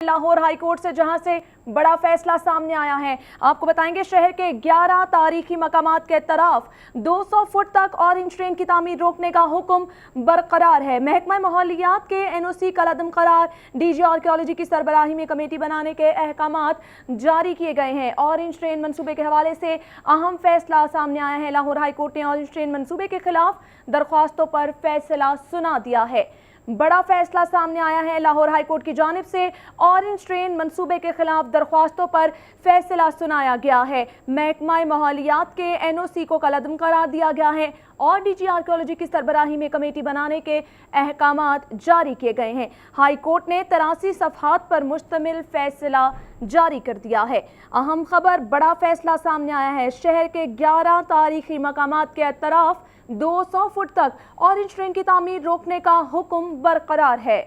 Lahore high court से, जहां से बड़ा फैसला सामने आया है। आपको बताएंगे शहर के 11 तारीखी मकामात के तरफ 200 फुट तक ऑरेंज ट्रेन की तामीर रोकने का हुक्म बरकरार है। महकमा माहौलियात के NOC कलअदम करार, DG आर्कियोलॉजी की सरबराही में कमेटी बनाने के अहकामात जारी किए गए हैं। ऑरेंज ट्रेन मंसूबे के हवाले से अहम फैसला सामने आया है। लाहौर हाई कोर्ट ने ऑरेंज ट्रेन मंसूबे के खिलाफ दरख्वास्तों पर फैसला सुना दिया है। बड़ा फैसला सामने आया है। लाहौर हाई कोर्ट की जानिब से ऑरेंज ट्रेन मंसूबे के खिलाफ दरख्वास्तों पर फैसला सुनाया गया है। महकमा माहौलियात के NOC को कलअदम करार दिया गया है और DG आर्कियोलॉजी की सरबराही में कमेटी बनाने के अहकामात जारी किए गए हैं। हाई कोर्ट ने 83 सफ़हात पर मुश्तमिल फैसला जारी कर दिया है। अहम खबर, बड़ा फैसला सामने आया है। शहर के 11 तारीखी मकामात के तरफ 200 फुट तक ऑरेंज ट्रेन की तामीर रोकने का हुक्म बरकरार है।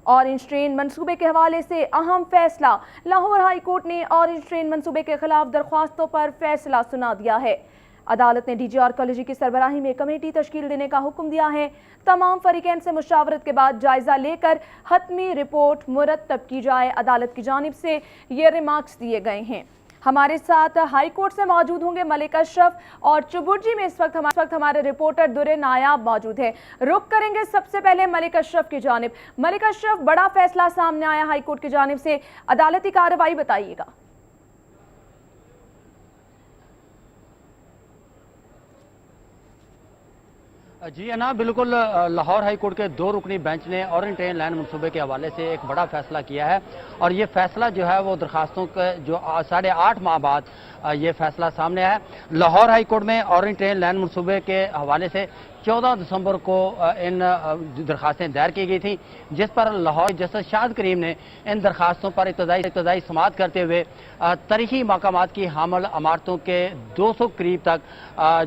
ऑरेंज ट्रेन मंसूबे के हवाले से अहम फैसला, लाहौर हाई कोर्ट ने ऑरेंज ट्रेन मंसूबे के खिलाफ दरख्वास्तों पर फैसला सुना दिया है। अदालत ने DG आर्कियोलॉजी की सरबराही में कमेटी तश्कील देने का हुक्म दिया है। तमाम फरीकैन से मुशावरत के बाद जायजा लेकर हतमी रिपोर्ट मुरतब की जाए। अदालत की जानिब से ये रिमार्क्स दिए गए हैं। हमारे साथ हाई कोर्ट से मौजूद होंगे मलिक अशरफ, और चुबुर्जी में इस वक्त हमारे रिपोर्टर दुरे नायाब मौजूद हैं। रुख करेंगे सबसे पहले मलिक अशरफ की जानिब। मलिक अशरफ, बड़ा फैसला सामने आया हाई कोर्ट की जानिब से, अदालती कार्रवाई बताइएगा। जी है ना, बिल्कुल। लाहौर हाई कोर्ट के 2 रुकनी बेंच ने ऑरेंज ट्रेन लाइन मनसूबे के हवाले से एक बड़ा फैसला किया है और ये फैसला जो है वो दरखास्तों के जो 8.5 माह बाद ये फैसला सामने आया है। लाहौर हाई कोर्ट में ऑरेंज ट्रेन लाइन मनसूबे के हवाले से 14 दिसंबर को इन दरखास्तें दायर की गई थी, जिस पर लाहौर जस्टिस शाद करीम ने इन दरखास्तों पर इब्तदाई समाअत करते हुए तारीखी मकामात की हामल इमारतों के 200 करीब तक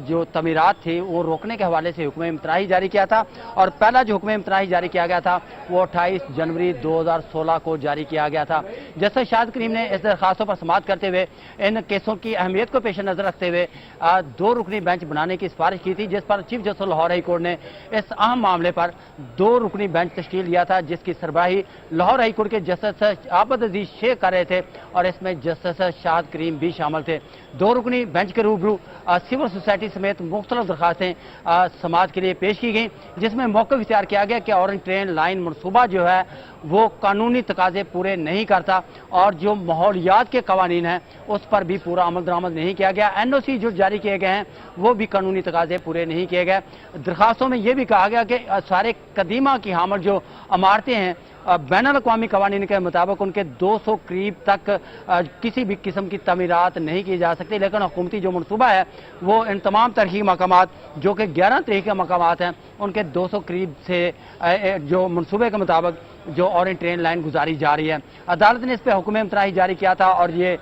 जो तमीरात थी वो रोकने के हवाले से हुक्म इम्तनाही जारी किया था। और पहला जो हुक्म इम्तनाही जारी किया गया था वो 28 जनवरी 2016 को जारी किया गया था। जस्टिस शाद करीम ने इस दरखास्तों पर समाअत करते हुए इन केसों की अहमियत को पेश नजर रखते हुए 2 रुकनी बेंच बनाने की सिफारिश की थी, जिस पर chief justice Lahore high court ने इस अहम मामले पर 2 रुकनी बेंच तश्कील दिया था, जिसकी सरबराही लाहौर हाई कोर्ट के जस्टिस आबद अजीज शेख कर रहे थे और इसमें जस्टिस शाद करीम भी शामिल थे। 2 रुकनी बेंच के रूबरू सिविल सोसाइटी समेत मुख्तलिफ दरखास्तें समाअत के लिए पेश की गई, जिसमें मौक़िफ़ इख्तियार किया गया कि ऑरेंज ट्रेन लाइन मनसूबा जो है वो कानूनी तकाजे पूरे नहीं करता और जो माहौलियात के कवानीन हैं उस पर भी पूरा अमल दरामद नहीं किया गया। NOC जो जारी किए गए हैं वो भी कानूनी तकाजे पूरे नहीं किए गए। दरखास्तों में ये भी कहा गया कि सारे कदीमा की हामल जो इमारतें हैं बैनुल अक़वामी कवानीन के मुताबिक उनके 200 करीब तक किसी भी किस्म की तमीरात नहीं की जा सकती, लेकिन हुकूमती जो मनसूबा है वो इन तमाम तारीखी मकामात जो कि 11 तारीख के मकामात हैं उनके 200 करीब से जो मनसूबे के मुताबिक जो ऑरेंज ट्रेन लाइन गुजारी जा रही है। अदालत ने इस पर हुक्म इम्तनाही जारी किया था और ये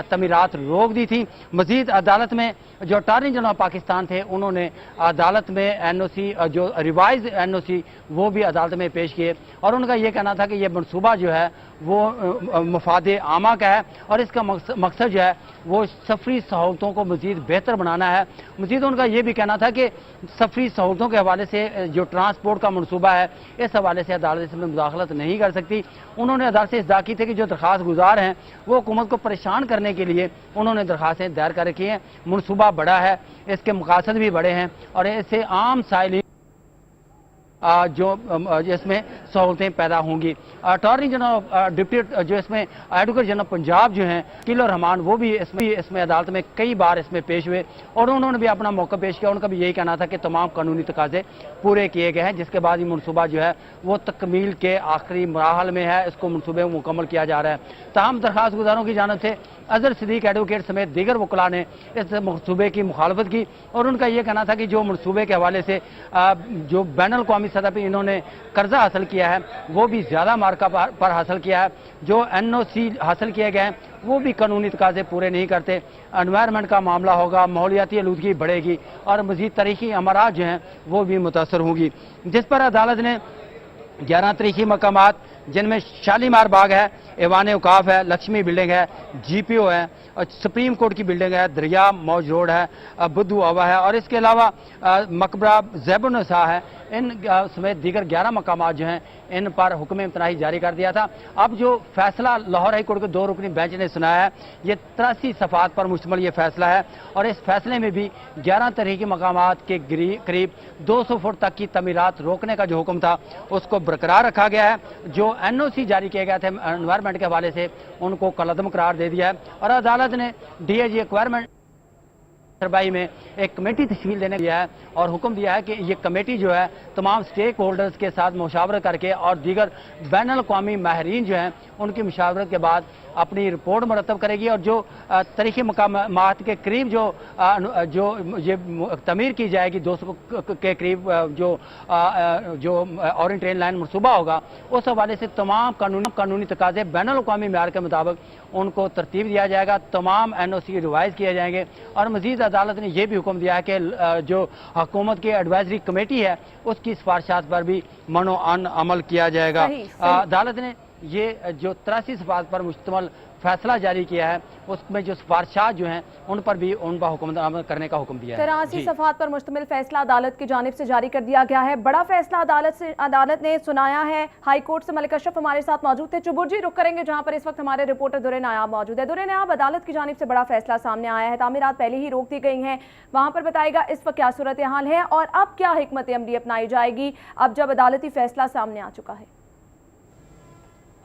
तमीरात रोक दी थी। मजीद अदालत में जो अटॉर्नी जनरल पाकिस्तान थे उन्होंने अदालत में NOC जो रिवाइज NOC वो भी अदालत में पेश किए और उनका ये कहना था कि ये मनसूबा जो है वो मफादे आमा का है और इसका मकसद जो है वो सफरी सहूलतों को मजीद बेहतर बनाना है। मजीद उनका ये भी कहना था कि सफरी सहूलतों के हवाले से जो ट्रांसपोर्ट का मनसूबा है इस हवाले से अदालत इसमें मुदाखलत नहीं कर सकती। उन्होंने अदालत से इस्दा की थी कि जो दरख्वास्त गुजार हैं वो हुकूमत को परेशान करने के लिए उन्होंने दरख्वास्तें दायर कर रखी हैं। मनसूबा बड़ा है, इसके मकासद भी बड़े हैं और इससे आम साइलिन जो इसमें सहूलतें पैदा होंगी। अटॉर्नी जनरल डिप्टी जो इसमें एडवोकेट जनरल पंजाब जो हैं किलो रहमान वो भी इसमें अदालत में कई बार इसमें पेश हुए और उन्होंने भी अपना मौका पेश किया। उनका भी यही कहना था कि तमाम कानूनी तकाजे पूरे किए गए हैं, जिसके बाद ये मनसूबा जो है वो तकमील के आखिरी मराहल में है, इसको मनसूबे में मुकम्मल किया जा रहा है। ताहम दरख्वास्त गुजारों की जानिब से अजहर सिद्दीक एडवोकेट समेत दीगर वकला ने इस मनसूबे की मुखालफत की और उनका यह कहना था कि जो मनसूबे के हवाले से जो बैनुल अक़वामी सतह पर इन्होंने कर्जा हासिल किया है वो भी ज़्यादा मार्का पर हासिल किया है। जो NOC हासिल किए गए हैं वो भी कानूनी तकाजे पूरे नहीं करते। एनवायरनमेंट का मामला होगा, माहौलियाती आलूदगी बढ़ेगी और मज़ीद तारीखी अमरात जो हैं वो भी मुतासर होंगी, जिस पर अदालत ने 11 तारीखी मकामात जिनमें शालीमार बाग है, ऐवान औकाफ है, लक्ष्मी बिल्डिंग है, GPO है, सुप्रीम कोर्ट की बिल्डिंग है, दरिया मौज रोड है, बुद्धू आवा है और इसके अलावा मकबरा ज़ैबुन निसा है, इन समेत दीगर 11 मकामात जो हैं इन पर हुक्म इम्तनाही जारी कर दिया था। अब जो फैसला लाहौर हाई कोर्ट के 2 रुकनी बेंच ने सुनाया है, ये 83 सफ़ात पर मुश्तमिल ये फैसला है और इस फैसले में भी 11 तरीक़ी मकामात के करीब 200 फुट तक की तमीरात रोकने का जो हुक्म था उसको बरकरार रखा गया है। जो NOC जारी किए गए थे एनवायरनमेंट के हवाले से उनको कलअदम करार दे दिया है और अदालत ने DIG एक्वायरमेंट सरबाई में एक कमेटी तश्कील देने दिया है और हुक्म दिया है कि ये कमेटी जो है तमाम स्टेक होल्डर्स के साथ मुशावरत करके और दीगर बैनुल अक़वामी माहिरीन जो हैं उनकी मुशावरत के बाद अपनी रिपोर्ट मुरतब करेगी और जो तरीक़ी मकामात के करीब जो ये तमीर की जाएगी 200 के करीब जो ऑरेंज ट्रेन लाइन मनसूबा होगा उस हवाले से तमाम कानूनी तकाज़े बैनुल अक़वामी मेयार के मुताबिक उनको तरतीब दिया जाएगा। तमाम NOC रिवाइज किए जाएंगे और मज़ीद अदालत ने यह भी हुक्म दिया है कि जो हुकूमत की एडवाइजरी कमेटी है उसकी सिफारिशात पर भी मनो अमल किया जाएगा। अदालत ने ये जो 83 सफ़ात पर मुश्तमिल फैसला जारी किया है उसमें जो सिफारिशात जो हैं उन पर भी उनका हुक्म अमल करने का हुक्म दिया है। 83 सफ़ात पर मुश्तमिल फैसला अदालत की जानिब से जारी कर दिया गया है। बड़ा फैसला अदालत ने सुनाया है। हाई कोर्ट से मलिक अशरफ हमारे साथ मौजूद थे। चुबुर जी रुक करेंगे जहां पर इस वक्त हमारे रिपोर्टर दुर्रे नायाब मौजूद है। दुर्रे नायाब, अदालत की जानिब से बड़ा फैसला सामने आया है, तामीरात पहले ही रोक दी गई हैं, वहां पर बताएगा इस वक्त क्या सूरत हाल है और अब क्या हिकमत अमली अपनाई जाएगी अब जब अदालती फैसला सामने आ चुका है।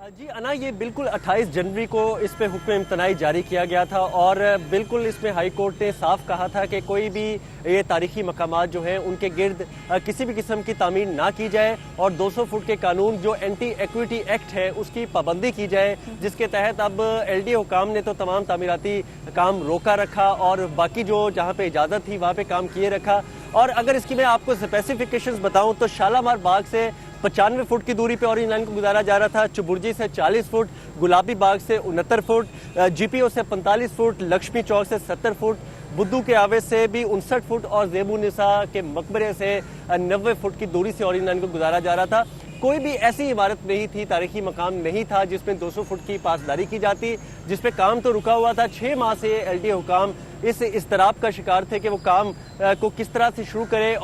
जी अना, ये बिल्कुल 28 जनवरी को इस पे हुक्म इम्तनाई जारी किया गया था और बिल्कुल इसमें हाई कोर्ट ने साफ कहा था कि कोई भी ये तारीखी मकामात जो हैं उनके गिर्द किसी भी किस्म की तामीर ना की जाए और 200 फुट के कानून जो एंटी एक्विटी एक्ट है उसकी पाबंदी की जाए, जिसके तहत अब LDA हुकाम ने तो तमाम तामीराती काम रोका रखा और बाकी जो जहाँ पे इजाज़त थी वहाँ पे काम किए रखा। और अगर इसकी मैं आपको स्पेसिफिकेशंस बताऊँ तो शालामार बाग से 95 फुट की दूरी पे ऑरेंज लाइन को गुजारा जा रहा था, चुबुर्जी से 40 फुट, गुलाबी बाग से 69 फुट, GPO से 45 फुट, लक्ष्मी चौक से 70 फुट, बुद्धू के आवे से भी 59 फुट और ज़ेबुन्निसा के मकबरे से 90 फुट की दूरी से ऑरेंज लाइन को गुजारा जा रहा था। कोई भी ऐसी इमारत नहीं थी, तारीखी मकाम नहीं था जिसमें 200 फुट की पासदारी की जाती, जिसपे काम तो रुका हुआ था। 6 माह से LDA हुकाम इस इस्तराब का शिकार थे कि वो काम को किस तरह से शुरू करे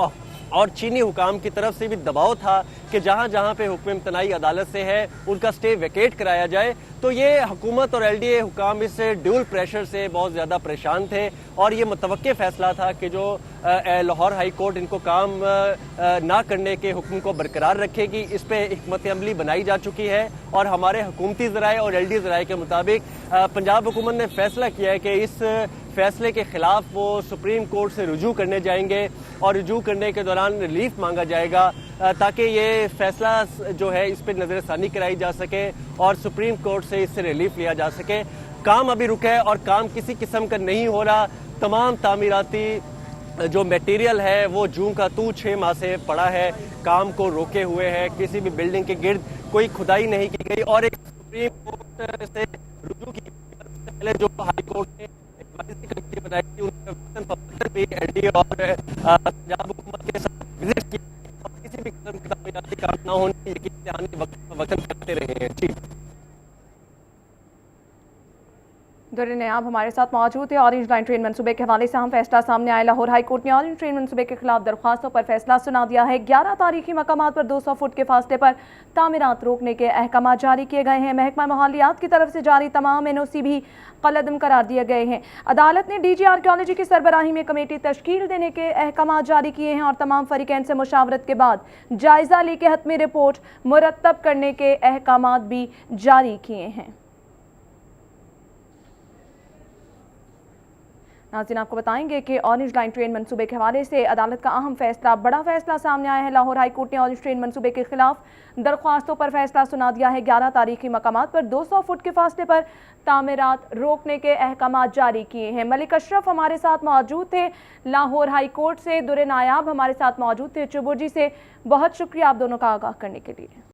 और चीनी हुकाम की तरफ से भी दबाव था कि जहाँ जहाँ पे हुक्म इम्तनाई अदालत से है उनका स्टे वैकेट कराया जाए। तो ये हुकूमत और LDA हुकाम इस ड्यूल प्रेशर से बहुत ज़्यादा परेशान थे और ये मुतवक्के फ़ैसला था कि जो लाहौर हाई कोर्ट इनको काम ना करने के हुक्म को बरकरार रखेगी। इस पर हिकमत अमली बनाई जा चुकी है और हमारे हुकूमती ज़राए और LDA ज़राए के मुताबिक पंजाब हुकूमत ने फैसला किया है कि इस फैसले के खिलाफ वो सुप्रीम कोर्ट से रुजू करने जाएंगे और रुजू करने के दौरान रिलीफ मांगा जाएगा ताकि ये फैसला जो है इस पर नज़रसानी कराई जा सके और सुप्रीम कोर्ट से इससे रिलीफ लिया जा सके। काम अभी रुका है और काम किसी किस्म का नहीं हो रहा। तमाम तामीराती जो मटेरियल है वो जूं का तू 6 माह से पड़ा है, काम को रोके हुए है, किसी भी बिल्डिंग के गिर्द कोई खुदाई नहीं की गई और एक सुप्रीम कोर्ट से रुजू की पहले जो हाई कोर्ट ने बनाई थी उनके LDA और पंजाब हुकूमत के साथ विजिट किया और किसी भी किस्म का तामीराती काम ना होने की वक्त करते रहे हैं। जी दुर्रे नायाब हमारे साथ मौजूद है। ऑरेंज लाइन ट्रेन मनसूबे के हवाले से हम फैसला सामने आया। लाहौर हाई कोर्ट ने ऑरेंज ट्रेन मनसूबे के खिलाफ दरख्वास्तों पर फैसला सुना दिया है। 11 तारीखी मकामात पर 200 फुट के फासले पर तामीरात रोकने के अहकाम जारी किए गए हैं। महकमा माहौलियात की तरफ से जारी तमाम NOC भी कलअदम करार दिए गए हैं। अदालत ने DG आर्कियोलॉजी की सरबराही में कमेटी तश्कील देने के अहकाम जारी किए हैं और तमाम फरीकैन से मुशावरत के बाद जायजा लेके हतमी रिपोर्ट मुरतब करने के अहकाम भी जारी किए हैं। नाज़रीन, आपको बताएंगे कि ऑरेंज लाइन ट्रेन मनसूबे के हवाले से अदालत का अहम फैसला, बड़ा फैसला सामने आया है। लाहौर हाई कोर्ट ने ऑरेंज ट्रेन मनसूबे के खिलाफ दरख्वास्तों पर फैसला सुना दिया है। 11 तारीखी मकामात पर 200 फुट के फासले पर तामीरात रोकने के अहकाम जारी किए हैं। मलिक अशरफ हमारे साथ मौजूद थे लाहौर हाई कोर्ट से, दुर्रे नायाब हमारे साथ मौजूद थे चुबुर्जी से। बहुत शुक्रिया आप दोनों का आगाह करने के लिए।